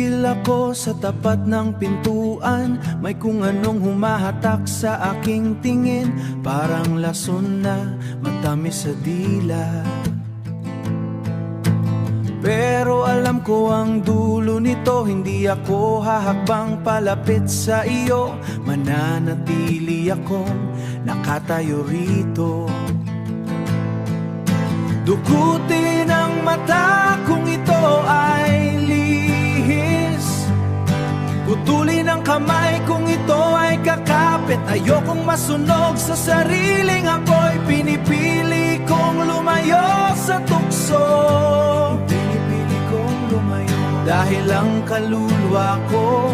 Tumigil ako sa tapat ng pintuan, may kung anong humahatak sa aking tingin. Parang lason na matamis sa dila, pero alam ko ang dulo nito. Hindi ako hahakbang palapit sa iyo, mananatili akong nakatayo rito. Dukutin ang mata kung ito ay lihis, putulin ang kamay kung ito ay kakapit. Ayokong masunog sa sariling apoy, pinipili kong lumayo sa tukso. Pinipili kong lumayo dahil ang kaluluwa ko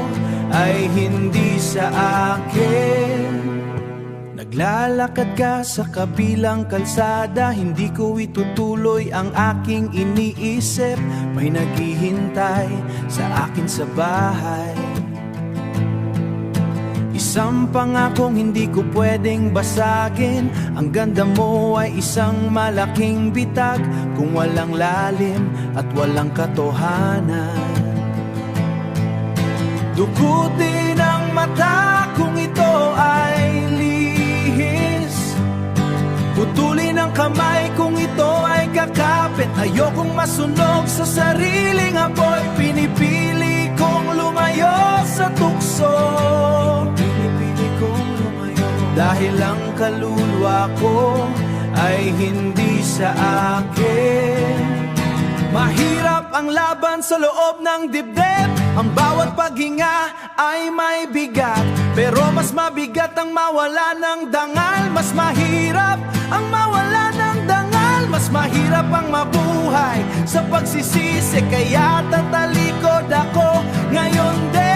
ay hindi sa akin. Naglalakad ka sa kabilang kalsada, hindi ko itutuloy ang aking iniisip. May naghihintay sa akin sa bahay, isang pangakong hindi ko pwedeng basagin. Ang ganda mo ay isang malaking bitag, kung walang lalim at walang katotohanan. Dukutin ang mata kung ito ay lihis, putulin ang kamay kung ito ay kakapit. Ayokong masunog sa sariling apoy, pinipili kong lumayo sa tukso. Pinipili kong lumayo dahil ang kaluluwa ko ay hindi sa akin. Mahirap ang laban sa loob ng dibdib, ang bawat paghinga ay may bigat. Pero mas mabigat ang mawala ng dangal, mas mahirap ang mawala ng dangal. Mas mahirap ang mabuhay sa pagsisisi, kaya tatalikod ako ngayon din.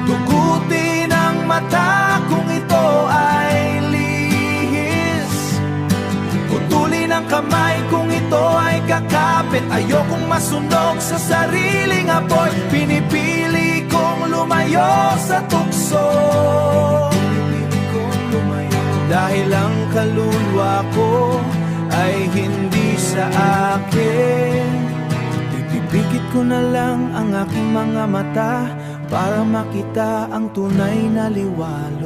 Dukutin ang mata kung ito ay lihis, putulin ang kamay kung ito ay kakapit. Ayokong masunog sa sariling apoy, pinipili kong lumayo sa tukso. Pinipili kong lumayo dahil ang kaluluwa ko ay hindi sa akin. Ipipikit ko na lang ang aking mga mata para makita ang tunay na liwanag.